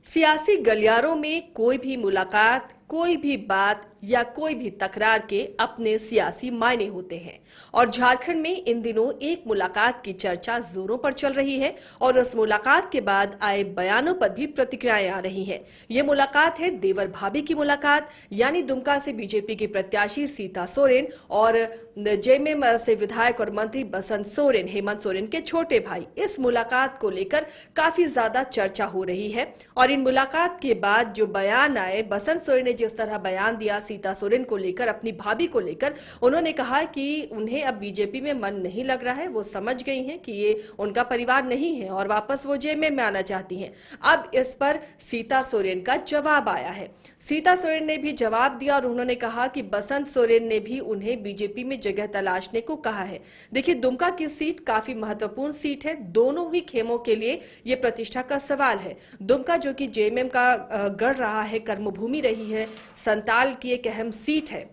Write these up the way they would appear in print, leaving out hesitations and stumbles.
सियासी गलियारों में कोई भी मुलाकात, कोई भी बात या कोई भी तकरार के अपने सियासी मायने होते हैं। और झारखंड में इन दिनों एक मुलाकात की चर्चा जोरों पर चल रही है और उस मुलाकात के बाद आए बयानों पर भी प्रतिक्रियाएं आ रही हैं। ये मुलाकात है देवर भाभी की मुलाकात, यानी दुमका से बीजेपी की प्रत्याशी सीता सोरेन और जेएमएम से विधायक और मंत्री बसंत सोरेन, हेमंत सोरेन के छोटे भाई। इस मुलाकात को लेकर काफी ज्यादा चर्चा हो रही है और इन मुलाकात के बाद जो बयान आए, बसंत सोरेन ने जिस तरह बयान दिया सीता सोरेन को लेकर, अपनी भाभी को लेकर, उन्होंने कहा कि उन्हें अब बीजेपी में मन नहीं लग रहा है। वो समझ गई हैं कि ये उनका परिवार नहीं है और वापस वो जेएमएम में आना चाहती हैं। अब इस पर सीता सोरेन का जवाब आया है। सीता सोरेन ने भी जवाब दिया और उन्होंने कहा कि बसंत सोरेन ने भी उन्हें बीजेपी में जगह तलाशने को कहा है। देखिए, दुमका की सीट काफी महत्वपूर्ण सीट है। दोनों ही खेमों के लिए ये प्रतिष्ठा का सवाल है। दुमका जो कि जेएमएम का गढ़ रहा है, कर्मभूमि रही है, संताल की एक अहम सीट है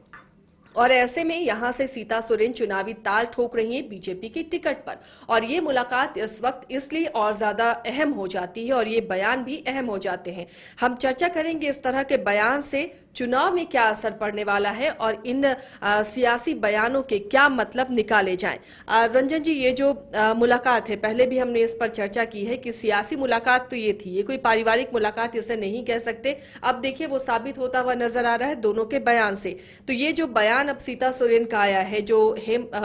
और ऐसे में यहां से सीता सोरेन चुनावी ताल ठोक रही हैं बीजेपी की टिकट पर। और ये मुलाकात इस वक्त इसलिए और ज्यादा अहम हो जाती है और ये बयान भी अहम हो जाते हैं। हम चर्चा करेंगे इस तरह के बयान से चुनाव में क्या असर पड़ने वाला है और इन सियासी बयानों के क्या मतलब निकाले जाएं। रंजन जी, ये जो मुलाकात है, पहले भी हमने इस पर चर्चा की है कि सियासी मुलाकात तो ये थी, ये कोई पारिवारिक मुलाकात इसे नहीं कह सकते। अब देखिए, वो साबित होता हुआ नजर आ रहा है दोनों के बयान से। तो ये जो बयान अब सीता सोरेन का आया है, जो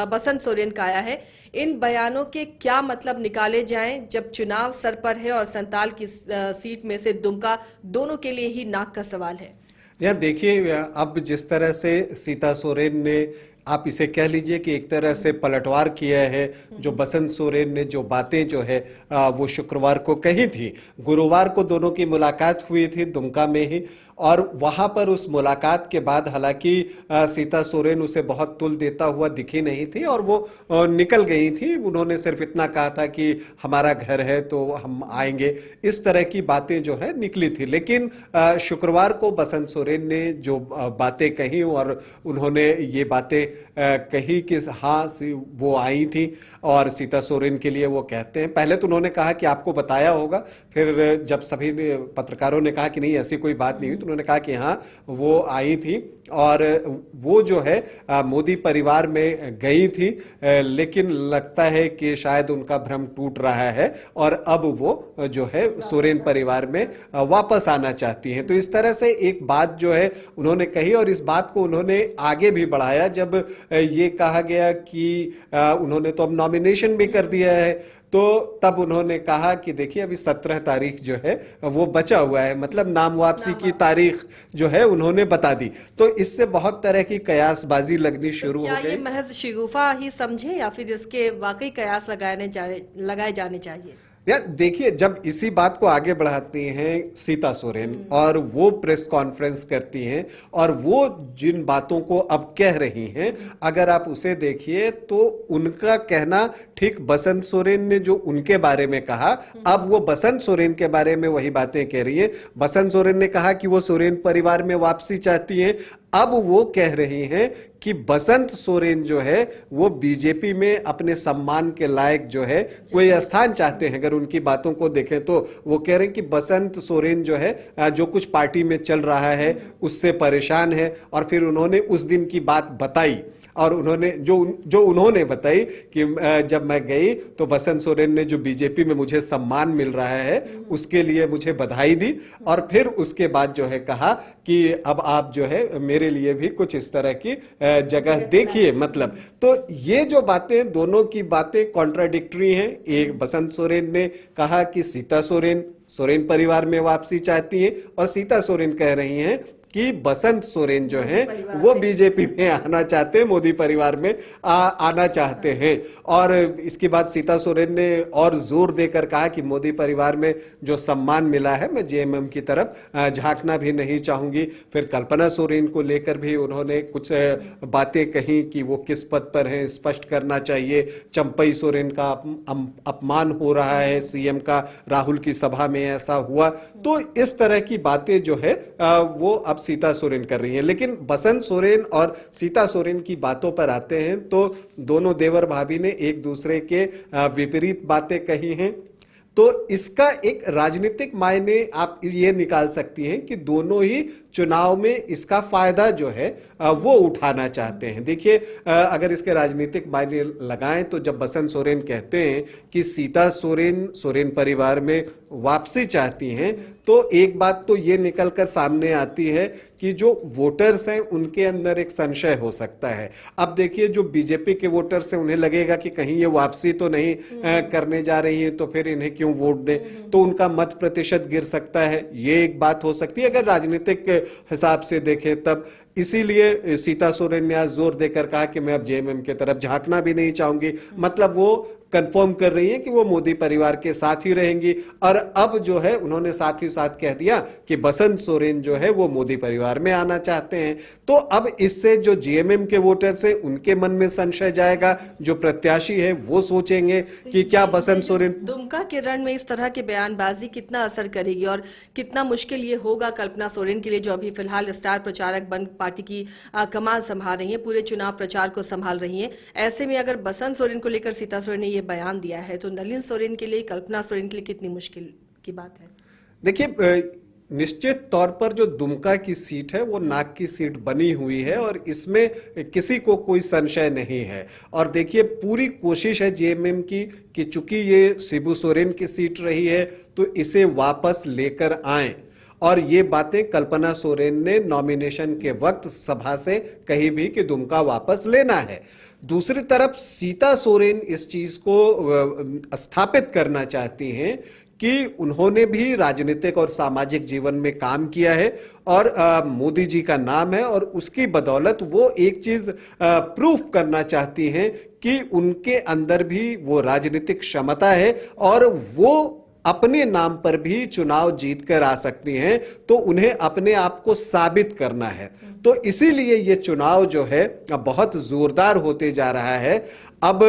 बसंत सोरेन का आया है, इन बयानों के क्या मतलब निकाले जाएं जब चुनाव सर पर है और संताल की सीट में से दुमका दोनों के लिए ही नाक का सवाल है। या देखिए, अब जिस तरह से सीता सोरेन ने, आप इसे कह लीजिए कि एक तरह से पलटवार किया है। जो बसंत सोरेन ने जो बातें जो है वो शुक्रवार को कही थी, गुरुवार को दोनों की मुलाकात हुई थी दुमका में ही, और वहां पर उस मुलाकात के बाद हालांकि सीता सोरेन उसे बहुत तुल देता हुआ दिखी नहीं थी और वो निकल गई थी। उन्होंने सिर्फ इतना कहा था कि हमारा घर है तो हम आएंगे, इस तरह की बातें जो है निकली थी। लेकिन शुक्रवार को बसंत सोरेन ने जो बातें कही और उन्होंने ये बातें कही कि हाँ वो आई थी और सीता सोरेन के लिए वो कहते हैं। पहले तो उन्होंने कहा कि आपको बताया होगा, फिर जब सभी पत्रकारों ने कहा कि नहीं ऐसी कोई बात नहीं हुई, तो उन्होंने कहा कि हाँ वो आई थी और वो जो है मोदी परिवार में गई थी, लेकिन लगता है कि शायद उनका भ्रम टूट रहा है और अब वो जो है सोरेन परिवार में वापस आना चाहती हैं। तो इस तरह से एक बात जो है उन्होंने कही और इस बात को उन्होंने आगे भी बढ़ाया जब ये कहा गया कि उन्होंने तो अब नॉमिनेशन भी कर दिया है। तो तब उन्होंने कहा कि देखिए अभी 17 तारीख जो है वो बचा हुआ है, मतलब नाम वापसी की तारीख जो है उन्होंने बता दी। तो इससे बहुत तरह की कयासबाजी लगनी शुरू हो गई। ये महज शिगुफा ही समझे या फिर इसके वाकई कयास लगाए जाने चाहिए? यार देखिए, जब इसी बात को आगे बढ़ाती हैं सीता सोरेन और वो प्रेस कॉन्फ्रेंस करती हैं और वो जिन बातों को अब कह रही हैं, अगर आप उसे देखिए तो उनका कहना ठीक बसंत सोरेन ने जो उनके बारे में कहा, अब वो बसंत सोरेन के बारे में वही बातें कह रही है। बसंत सोरेन ने कहा कि वो सोरेन परिवार में वापसी चाहती हैं, अब वो कह रही हैं कि बसंत सोरेन जो है वो बीजेपी में अपने सम्मान के लायक जो है कोई स्थान चाहते हैं। अगर उनकी बातों को देखें तो वो कह रहे हैं कि बसंत सोरेन जो है जो कुछ पार्टी में चल रहा है उससे परेशान है। और फिर उन्होंने उस दिन की बात बताई और उन्होंने जो उन्होंने बताई कि जब मैं गई तो बसंत सोरेन ने जो बीजेपी में मुझे सम्मान मिल रहा है उसके लिए मुझे बधाई दी और फिर उसके बाद जो है कहा कि अब आप जो है मेरे लिए भी कुछ इस तरह की जगह देखिए। मतलब तो ये जो बातें, दोनों की बातें कॉन्ट्राडिक्टरी हैं। एक बसंत सोरेन ने कहा कि सीता सोरेन सोरेन परिवार में वापसी चाहती है और सीता सोरेन कह रही हैं कि बसंत सोरेन जो हैं वो बीजेपी में आना चाहते हैं, मोदी परिवार में आना चाहते हैं। और इसके बाद सीता सोरेन ने और जोर देकर कहा कि मोदी परिवार में जो सम्मान मिला है मैं जेएमएम की तरफ झांकना भी नहीं चाहूंगी। फिर कल्पना सोरेन को लेकर भी उन्होंने कुछ बातें कही कि वो किस पद पर हैं स्पष्ट करना चाहिए। चंपई सोरेन का अपमान हो रहा है सीएम का, राहुल की सभा में ऐसा हुआ। तो इस तरह की बातें जो है वो अब सीता सोरेन कर रही हैं। लेकिन बसंत सोरेन और सीता सोरेन की बातों पर आते हैं तो दोनों देवर भाभी ने एक दूसरे के विपरीत बातें कही हैं। तो इसका एक राजनीतिक मायने आप ये निकाल सकती हैं कि दोनों ही चुनाव में इसका फायदा जो है वो उठाना चाहते हैं। देखिए, अगर इसके राजनीतिक मायने लगाएं तो जब बसंत सोरेन कहते हैं कि सीता सोरेन परिवार में वापसी चाहती हैं, तो एक बात तो ये निकलकर सामने आती है कि जो वोटर्स हैं उनके अंदर एक संशय हो सकता है। अब देखिए, जो बीजेपी के वोटर्स हैं उन्हें लगेगा कि कहीं ये वापसी तो नहीं करने जा रही है, तो फिर इन्हें क्यों वोट दें, तो उनका मत प्रतिशत गिर सकता है। ये एक बात हो सकती है अगर राजनीतिक हिसाब से देखें तब। इसीलिए सीता सोरेन ने आज जोर देकर कहा कि मैं अब जेएमएम की तरफ झांकना भी नहीं चाहूंगी। मतलब वो कंफर्म कर रही हैं कि वो मोदी परिवार के साथ ही रहेंगी। और अब जो है उन्होंने साथ ही साथ कह दिया कि बसंत सोरेन जो है वो मोदी परिवार में आना चाहते हैं। तो अब इससे जो जेएमएम के वोटर्स हैं उनके मन में संशय जाएगा, जो प्रत्याशी है वो सोचेंगे कि क्या बसंत सोरेन। दुमका के रण में इस तरह की बयानबाजी कितना असर करेगी और कितना मुश्किल ये होगा कल्पना सोरेन के लिए, जो अभी फिलहाल स्टार प्रचारक बन पार्टी की कमान संभाल रही हैं, पूरे चुनाव प्रचार को संभाल रही हैं। ऐसे में अगर बसंत सोरेन को लेकर सीता सोरेन ने ये बयान दिया है तो नलिन सोरेन के लिए, कल्पना सोरेन के लिए कितनी मुश्किल की बात है। देखिए, निश्चित तौर पर जो दुमका की सीट है वो नाक की सीट बनी हुई है और इसमें किसी को कोई संशय नहीं है। और देखिए, पूरी कोशिश है जेएमएम की कि चूंकि ये शिबू सोरेन की सीट रही है तो इसे वापस लेकर आएं। और ये बातें कल्पना सोरेन ने नॉमिनेशन के वक्त सभा से कही भी कि दुमका वापस लेना है। दूसरी तरफ सीता सोरेन इस चीज को स्थापित करना चाहती हैं कि उन्होंने भी राजनीतिक और सामाजिक जीवन में काम किया है और मोदी जी का नाम है, और उसकी बदौलत वो एक चीज प्रूफ करना चाहती हैं कि उनके अंदर भी वो राजनीतिक क्षमता है और वो अपने नाम पर भी चुनाव जीत कर आ सकती हैं। तो उन्हें अपने आप को साबित करना है। तो इसीलिए ये चुनाव जो है बहुत जोरदार होते जा रहा है। अब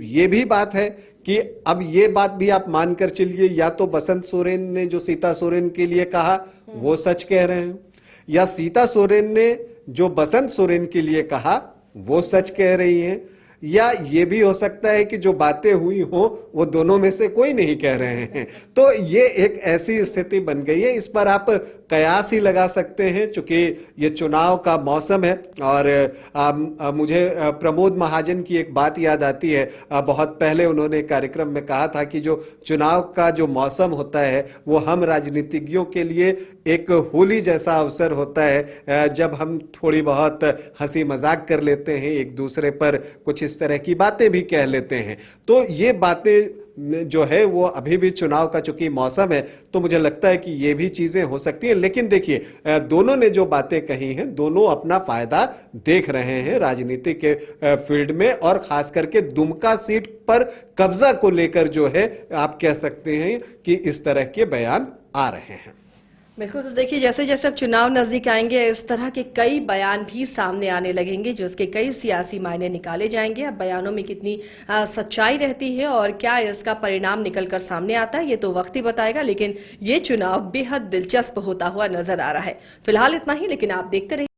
ये भी बात है कि अब ये बात भी आप मानकर चलिए, या तो बसंत सोरेन ने जो सीता सोरेन के लिए कहा वो सच कह रहे हैं, या सीता सोरेन ने जो बसंत सोरेन के लिए कहा वो सच कह रही हैं, या ये भी हो सकता है कि जो बातें हुई हो वो दोनों में से कोई नहीं कह रहे हैं। तो ये एक ऐसी स्थिति बन गई है। इस पर आप कयास ही लगा सकते हैं, चूंकि ये चुनाव का मौसम है। और मुझे प्रमोद महाजन की एक बात याद आती है। बहुत पहले उन्होंने कार्यक्रम में कहा था कि जो चुनाव का जो मौसम होता है वो हम राजनीतिज्ञों के लिए एक होली जैसा अवसर होता है, जब हम थोड़ी बहुत हंसी मजाक कर लेते हैं, एक दूसरे पर कुछ इस तरह की बातें भी कह लेते हैं। तो ये बातें जो है वो अभी भी चुनाव का चूंकि मौसम है तो मुझे लगता है कि ये भी चीजें हो सकती हैं। लेकिन देखिए, दोनों ने जो बातें कही हैं, दोनों अपना फायदा देख रहे हैं राजनीति के फील्ड में, और खास करके दुमका सीट पर कब्जा को लेकर जो है आप कह सकते हैं कि इस तरह के बयान आ रहे हैं। बिल्कुल। तो देखिए, जैसे जैसे अब चुनाव नजदीक आएंगे इस तरह के कई बयान भी सामने आने लगेंगे, जो उसके कई सियासी मायने निकाले जाएंगे। अब बयानों में कितनी सच्चाई रहती है और क्या इसका परिणाम निकलकर सामने आता है ये तो वक्त ही बताएगा। लेकिन ये चुनाव बेहद दिलचस्प होता हुआ नजर आ रहा है। फिलहाल इतना ही, लेकिन आप देखते रहिए।